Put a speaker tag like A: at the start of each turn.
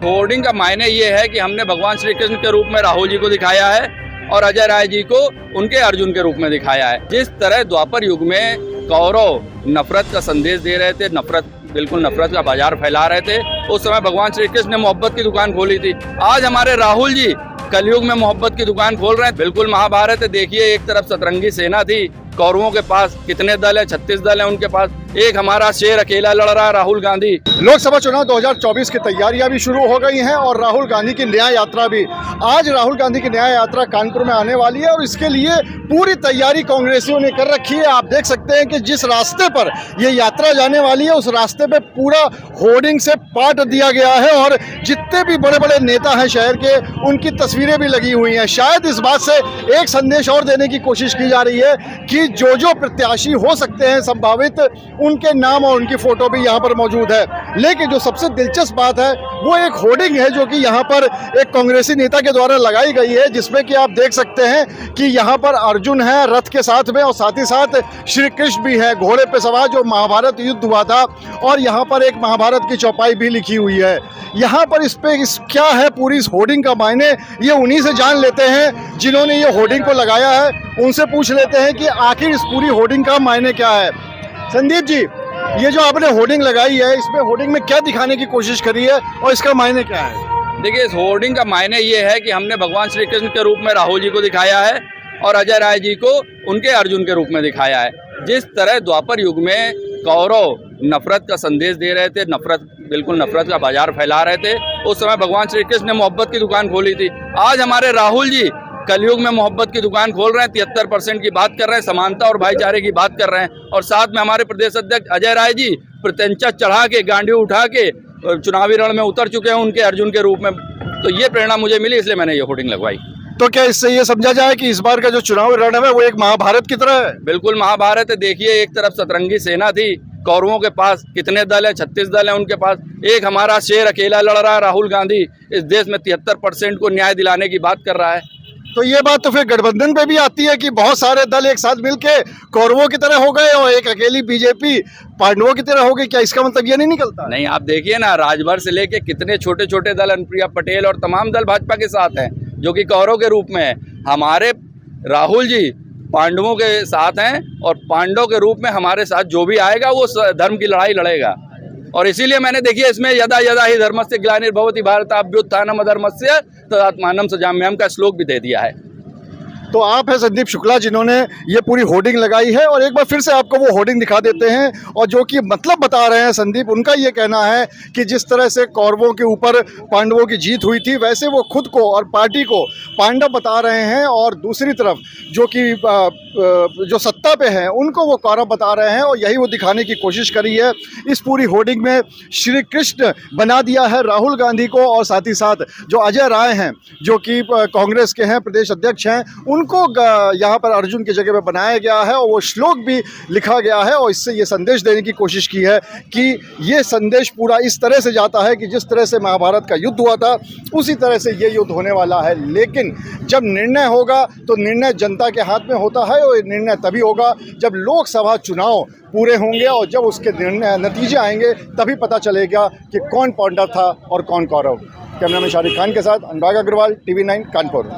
A: Hoarding का मायने ये है कि हमने भगवान श्री कृष्ण के रूप में राहुल जी को दिखाया है और अजय राय जी को उनके अर्जुन के रूप में दिखाया है। जिस तरह द्वापर युग में कौरव नफरत का संदेश दे रहे थे, बिल्कुल नफरत का बाजार फैला रहे थे, उस समय भगवान श्री कृष्ण ने मोहब्बत की दुकान खोली थी। आज हमारे राहुल जी कलयुग में मोहब्बत की दुकान खोल रहे हैं। बिल्कुल महाभारत है, देखिए एक तरफ सतरंगी सेना थी, कौरवों के पास कितने दल है, 36 दल है उनके पास, एक हमारा शेर अकेला लड़ रहा है राहुल गांधी।
B: लोकसभा चुनाव 2024 की तैयारियां भी शुरू हो गई हैं और राहुल गांधी की न्याय यात्रा भी। आज राहुल गांधी की न्याय यात्रा कानपुर में आने वाली है और इसके लिए पूरी तैयारी कांग्रेसियों ने कर रखी है। आप देख सकते हैं कि जिस रास्ते पर ये यात्रा जाने वाली है उस रास्ते पे पूरा होर्डिंग से पाट दिया गया है और जितने भी बड़े बड़े नेता हैं शहर के, उनकी तस्वीरें भी लगी हुई हैं। शायद इस बात से एक संदेश और देने की कोशिश की जा रही है कि जो प्रत्याशी हो सकते हैं संभावित, उनके नाम और उनकी फोटो भी यहाँ पर मौजूद है। लेकिन जो सबसे दिलचस्प बात है वो एक होर्डिंग है जो कि यहाँ पर एक कांग्रेसी नेता के द्वारा लगाई गई है, जिसमें कि आप देख सकते हैं कि यहाँ पर अर्जुन है रथ के साथ में और साथ ही साथ श्री कृष्ण भी है घोड़े पे सवार, जो महाभारत युद्ध हुआ था, और यहाँ पर एक महाभारत की चौपाई भी लिखी हुई है। यहाँ पर इस क्या है पूरी इस होर्डिंग का मायने, ये उन्हीं से जान लेते हैं जिन्होंने ये होर्डिंग को लगाया है। उनसे पूछ लेते हैं कि आखिर इस पूरी होर्डिंग का मायने क्या है। संदीप जी, ये जो आपने होर्डिंग लगाई है, इसमें होर्डिंग में क्या दिखाने की कोशिश करी है और इसका मायने क्या है?
A: देखिए, इस होर्डिंग का मायने ये है कि हमने भगवान श्री कृष्ण के रूप में राहुल जी को दिखाया है और अजय राय जी को उनके अर्जुन के रूप में दिखाया है। जिस तरह द्वापर युग में कौरव नफरत का संदेश दे रहे थे, बिल्कुल नफरत का बाजार फैला रहे थे, उस समय भगवान श्री कृष्ण ने मोहब्बत की दुकान खोली थी। आज हमारे राहुल जी कलयुग में मोहब्बत की दुकान खोल रहे हैं, 73% की बात कर रहे हैं, समानता और भाईचारे की बात कर रहे हैं, और साथ में हमारे प्रदेश अध्यक्ष अजय राय जी प्रत्यंचा चढ़ा के, गांडी उठा के चुनावी रण में उतर चुके हैं उनके अर्जुन के रूप में। तो ये प्रेरणा मुझे मिली, इसलिए मैंने ये होर्डिंग लगवाई।
B: तो क्या इससे ये समझा जाए कि इस बार का जो चुनावी रण है वो एक महाभारत की तरह है?
A: बिल्कुल महाभारत है, देखिए एक तरफ सतरंगी सेना थी, कौरवों के पास कितने दल है, 36 दल है उनके पास, एक हमारा शेर अकेला लड़ रहा है राहुल गांधी, इस देश में 73% को न्याय दिलाने की बात कर रहा है।
B: तो ये बात तो फिर गठबंधन पे भी आती है कि बहुत सारे दल एक साथ मिलके कौरवों की तरह हो गए और एक अकेली बीजेपी पांडवों की तरह हो गई। क्या इसका मतलब ये नहीं निकलता?
A: नहीं, आप देखिए ना, राजभर से लेके कितने छोटे छोटे दल, अनुप्रिया पटेल और तमाम दल भाजपा के साथ हैं जो कि कौरव के रूप में है। हमारे राहुल जी पांडवों के साथ हैं और पांडव के रूप में हमारे साथ जो भी आएगा वो धर्म की लड़ाई लड़ेगा। और इसीलिए मैंने देखिए इसमें यदा यदा ही धर्मस्य ग्लानिर्भवति भारताभ्युत्थानम् अधर्मस्य तदात्मानं सृजाम्यहम् का श्लोक भी दे दिया है।
B: तो आप हैं संदीप शुक्ला जिन्होंने ये पूरी होर्डिंग लगाई है, और एक बार फिर से आपको वो होर्डिंग दिखा देते हैं और जो कि मतलब बता रहे हैं संदीप। उनका ये कहना है कि जिस तरह से कौरवों के ऊपर पांडवों की जीत हुई थी, वैसे वो खुद को और पार्टी को पांडव बता रहे हैं, और दूसरी तरफ जो कि जो सत्ता पे हैं उनको वो कौरव बता रहे हैं, और यही वो दिखाने की कोशिश करी है। इस पूरी होर्डिंग में श्री कृष्ण बना दिया है राहुल गांधी को, और साथ ही साथ जो अजय राय हैं जो कि कांग्रेस के हैं, प्रदेश अध्यक्ष हैं, उनको यहाँ पर अर्जुन की जगह पे बनाया गया है और वो श्लोक भी लिखा गया है। और इससे ये संदेश देने की कोशिश की है कि ये संदेश पूरा इस तरह से जाता है कि जिस तरह से महाभारत का युद्ध हुआ था उसी तरह से ये युद्ध होने वाला है। लेकिन जब निर्णय होगा तो निर्णय जनता के हाथ में होता है, और निर्णय तभी होगा जब लोकसभा चुनाव पूरे होंगे और जब उसके नतीजे आएंगे तभी पता चलेगा कि कौन पांडव था और कौन कौरव। कैमरामैन शाहरुख खान के साथ अनुराग अग्रवाल, TV9 कानपुर।